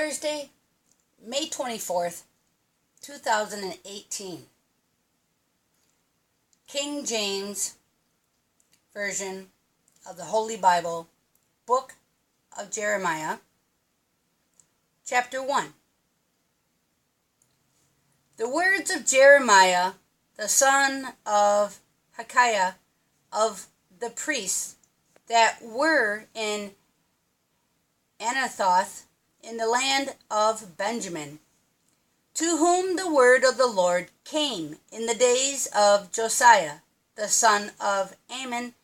Thursday, May 24th, 2018. King James Version of the Holy Bible, Book of Jeremiah, Chapter 1. The words of Jeremiah, the son of Hilkiah, of the priests that were in Anathoth in the land of Benjamin, to whom the word of the Lord came in the days of Josiah, the son of Amon,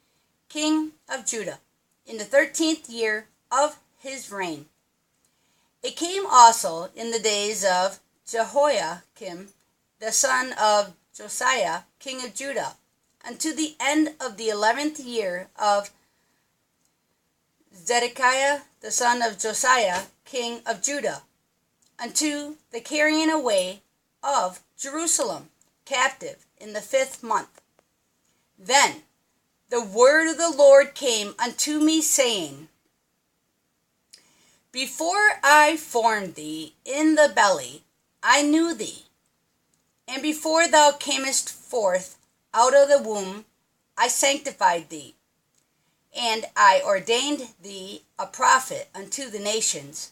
king of Judah, in the 13th year of his reign. It came also in the days of Jehoiakim, the son of Josiah, king of Judah, unto the end of the 11th year of Zedekiah, the son of Josiah, king of Judah, unto the carrying away of Jerusalem captive in the 5th month. Then the word of the Lord came unto me, saying, Before I formed thee in the belly, I knew thee, and before thou camest forth out of the womb, I sanctified thee, and I ordained thee a prophet unto the nations.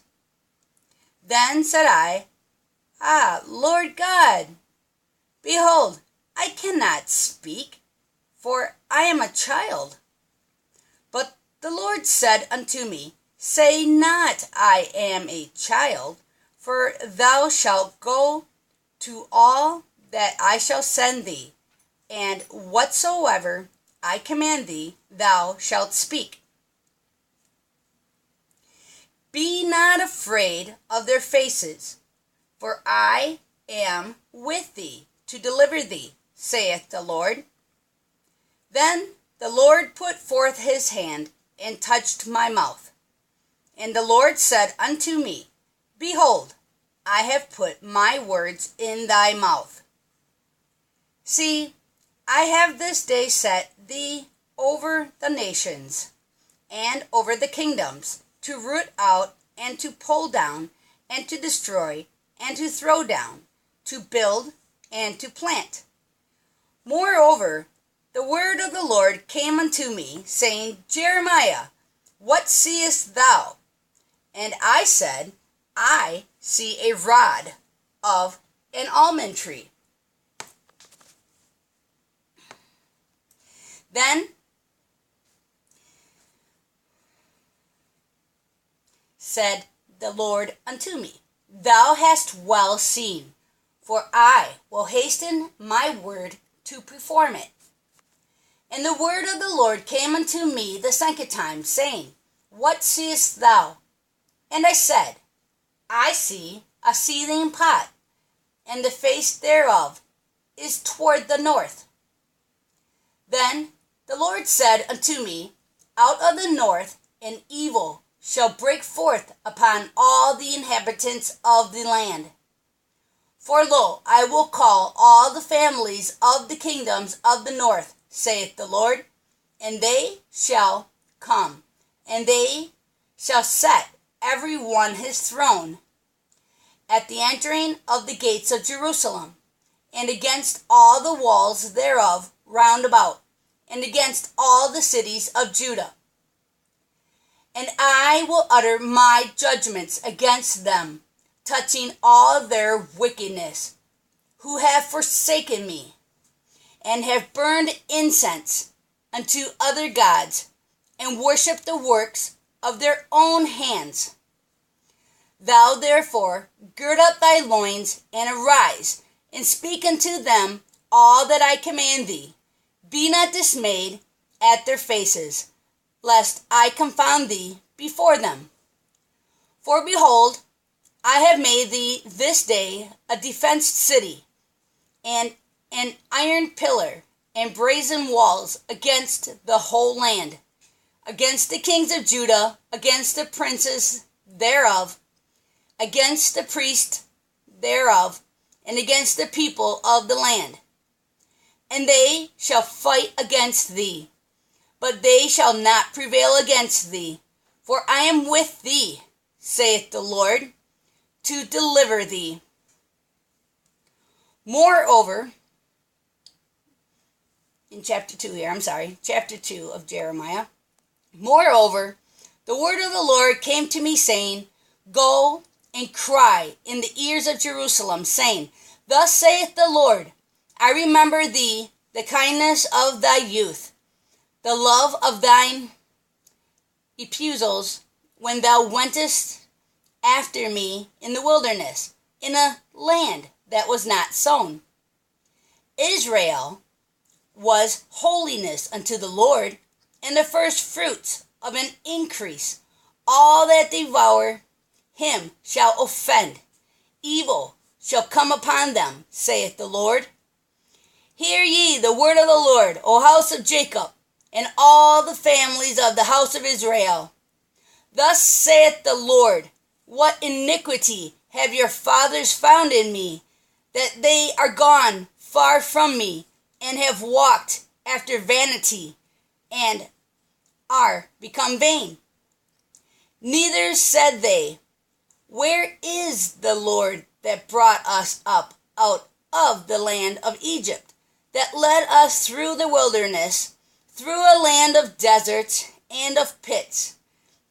Then said I, Lord God, behold, I cannot speak, for I am a child. But the Lord said unto me, Say not, I am a child, for thou shalt go to all that I shall send thee, and whatsoever I command thee, thou shalt speak. Be not afraid of their faces, for I am with thee to deliver thee, saith the Lord. Then the Lord put forth his hand and touched my mouth. And the Lord said unto me, Behold, I have put my words in thy mouth. See, I have this day set thee over the nations and over the kingdoms, to root out and to pull down and to destroy and to throw down, to build and to plant. Moreover, the word of the Lord came unto me, saying, Jeremiah, what seest thou? And I said, I see a rod of an almond tree. Then said the Lord unto me, Thou hast well seen, for I will hasten my word to perform it. And the word of the Lord came unto me the second time, saying, What seest thou? And I said, I see a seething pot, and the face thereof is toward the north. Then the Lord said unto me, Out of the north an evil shall break forth upon all the inhabitants of the land. For lo, I will call all the families of the kingdoms of the north, saith the Lord, and they shall come, and they shall set every one his throne at the entering of the gates of Jerusalem, and against all the walls thereof round about, and against all the cities of Judah. And I will utter my judgments against them, touching all their wickedness, who have forsaken me, and have burned incense unto other gods, and worshipped the works of their own hands. Thou therefore gird up thy loins, and arise, and speak unto them all that I command thee. Be not dismayed at their faces, lest I confound thee before them. For behold, I have made thee this day a defenced city, and an iron pillar and brazen walls against the whole land, against the kings of Judah, against the princes thereof, against the priests thereof, and against the people of the land. And they shall fight against thee, but they shall not prevail against thee, for I am with thee, saith the Lord, to deliver thee. Moreover, in chapter 2 of Jeremiah, moreover, the word of the Lord came to me, saying, Go and cry in the ears of Jerusalem, saying, Thus saith the Lord, I remember thee, the kindness of thy youth, the love of thine espousals, when thou wentest after me in the wilderness, in a land that was not sown. Israel was holiness unto the Lord, and the first fruits of an increase. All that devour him shall offend. Evil shall come upon them, saith the Lord. Hear ye the word of the Lord, O house of Jacob, and all the families of the house of Israel. Thus saith the Lord, What iniquity have your fathers found in me, that they are gone far from me, and have walked after vanity, and are become vain? Neither said they, Where is the Lord that brought us up out of the land of Egypt, that led us through the wilderness, through a land of deserts and of pits,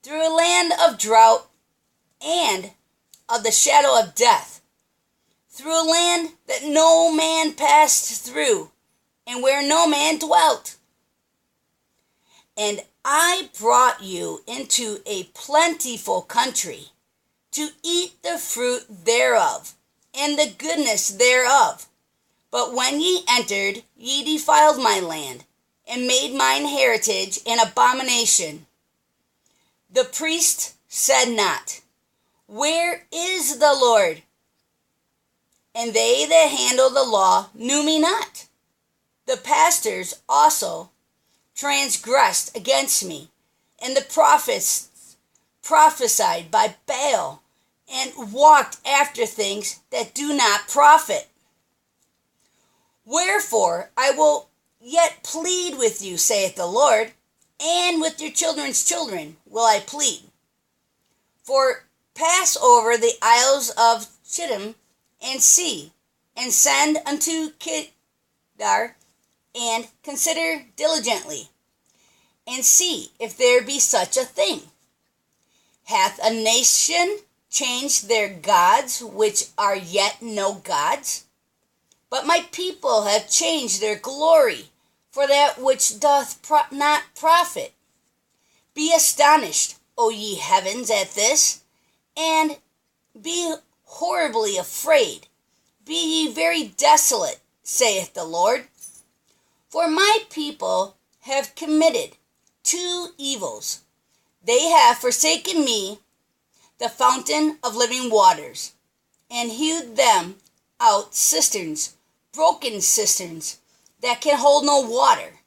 through a land of drought and of the shadow of death, through a land that no man passed through, and where no man dwelt? And I brought you into a plentiful country, to eat the fruit thereof, and the goodness thereof. But when ye entered, ye defiled my land, and made mine heritage an abomination. The priest said not, Where is the Lord? And they that handle the law knew me not. The pastors also transgressed against me, and the prophets prophesied by Baal, and walked after things that do not profit. Wherefore I will yet plead with you, saith the Lord, and with your children's children will I plead. For pass over the isles of Chittim, and see, and send unto Kedar, and consider diligently, and see if there be such a thing. Hath a nation changed their gods, which are yet no gods? But my people have changed their glory for that which doth not profit. Be astonished, O ye heavens, at this, and be horribly afraid. Be ye very desolate, saith the Lord. For my people have committed 2 evils. They have forsaken me, the fountain of living waters, and hewed them out cisterns, broken cisterns, that can hold no water.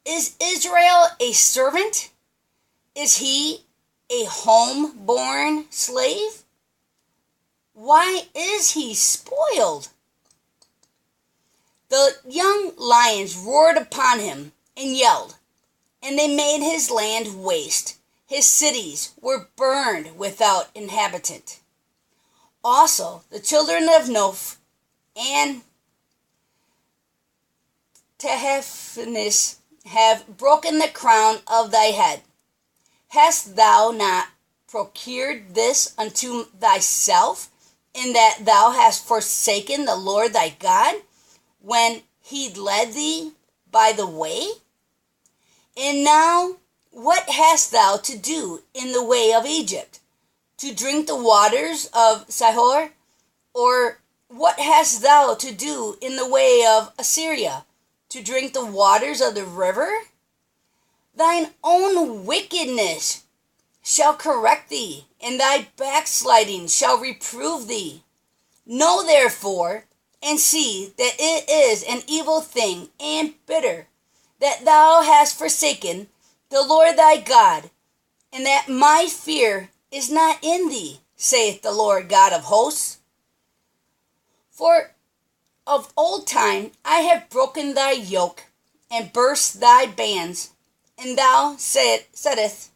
Is Israel a servant? Is he a home-born slave? Why is he spoiled? The young lions roared upon him and yelled, and they made his land waste. His cities were burned without inhabitant. Also the children of Noph and Tahaphanes have broken the crown of thy head. Hast thou not procured this unto thyself, in that thou hast forsaken the Lord thy God, when he led thee by the way? And now what hast thou to do in the way of Egypt? To drink the waters of Sihor? Or what hast thou to do in the way of Assyria? To drink the waters of the river? Thine own wickedness shall correct thee, and thy backsliding shall reprove thee. Know therefore, and see that it is an evil thing and bitter, that thou hast forsaken the Lord thy God, and that my fear is not in thee, saith the Lord God of hosts. For of old time I have broken thy yoke, and burst thy bands, and thou saidst,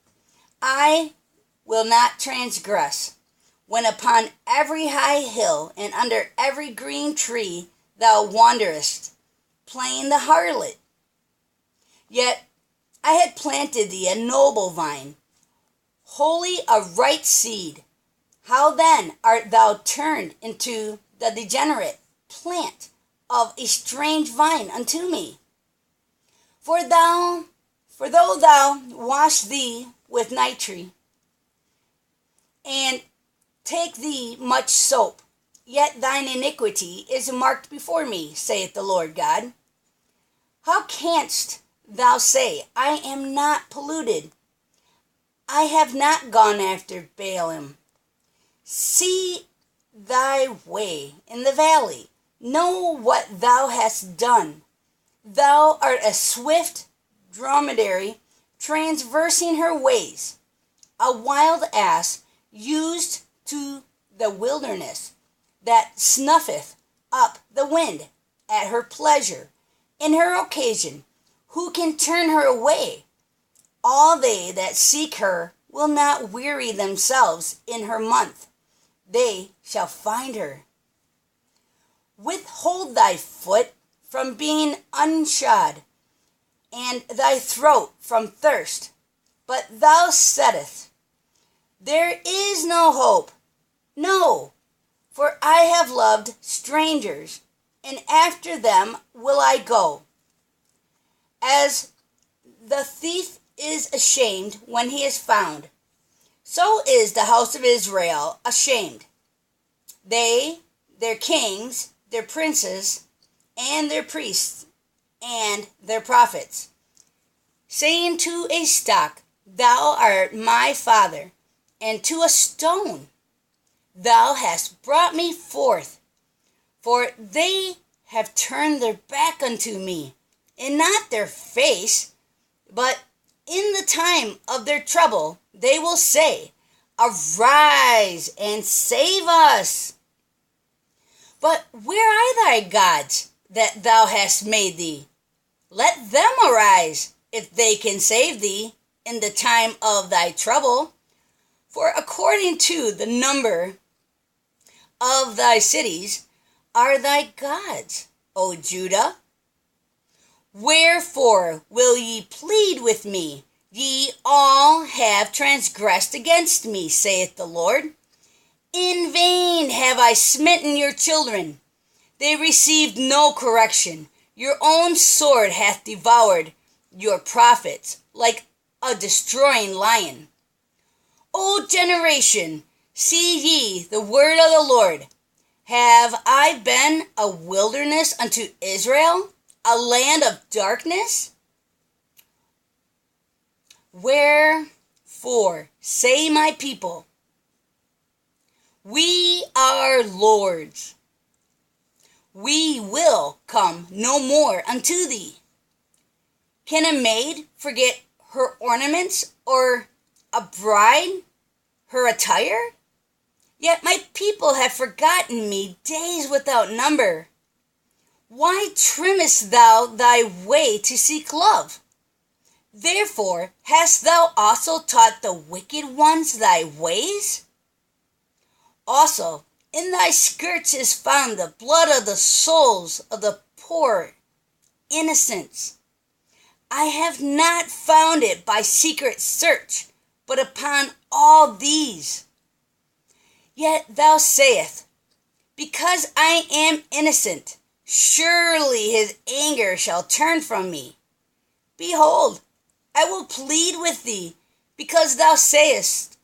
I will not transgress. when upon every high hill and under every green tree thou wanderest, playing the harlot. Yet I had planted thee a noble vine, wholly a right seed. How then art thou turned into the degenerate plant of a strange vine unto me? For though thou wash thee with nitre, and take thee much soap, yet thine iniquity is marked before me, saith the Lord God. How canst thou say, I am not polluted? I have not gone after Baalim. See thy way in the valley. Know what thou hast done. Thou art a swift dromedary transversing her ways, a wild ass used to the wilderness, that snuffeth up the wind at her pleasure in her occasion. Who can turn her away? All they that seek her will not weary themselves in her month. They shall find her. Withhold thy foot from being unshod, and thy throat from thirst. But thou saidst, there is no hope. No, for I have loved strangers, and after them will I go. As the thief is ashamed when he is found, so is the house of Israel ashamed. They, their kings, their princes, and their priests, and their prophets, saying to a stock, thou art my father, and to a stone, thou hast brought me forth. For they have turned their back unto me, and not their face, but in the time of their trouble they will say, arise and save us. But where are thy gods that thou hast made thee? Let them arise, if they can save thee in the time of thy trouble. For according to the number of thy cities are thy gods, O Judah. Wherefore will ye plead with me? Ye all have transgressed against me, saith the Lord. In vain have I smitten your children. They received no correction. Your own sword hath devoured your prophets like a destroying lion. O generation, see ye the word of the Lord. Have I been a wilderness unto Israel, a land of darkness? Wherefore say my people, we are lords. We will come no more unto thee. Can a maid forget her ornaments, or a bride her attire? Yet my people have forgotten me days without number. Why trimmest thou thy way to seek love? Therefore hast thou also taught the wicked ones thy ways? Also in thy skirts is found the blood of the souls of the poor innocents. I have not found it by secret search, but upon all these. Yet thou sayest, because I am innocent, surely his anger shall turn from me. Behold, I will plead with thee, because thou sayest,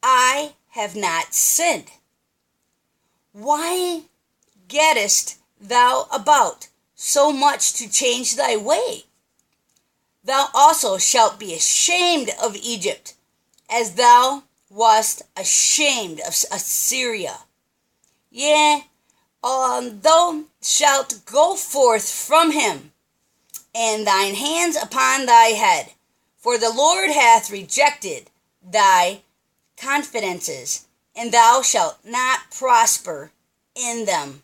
I have not sinned. Why gettest thou about so much to change thy way? Thou also shalt be ashamed of Egypt, as thou wast ashamed of Assyria. Yea, thou shalt go forth from him, and thine hands upon thy head, for the Lord hath rejected thy confidences, and thou shalt not prosper in them.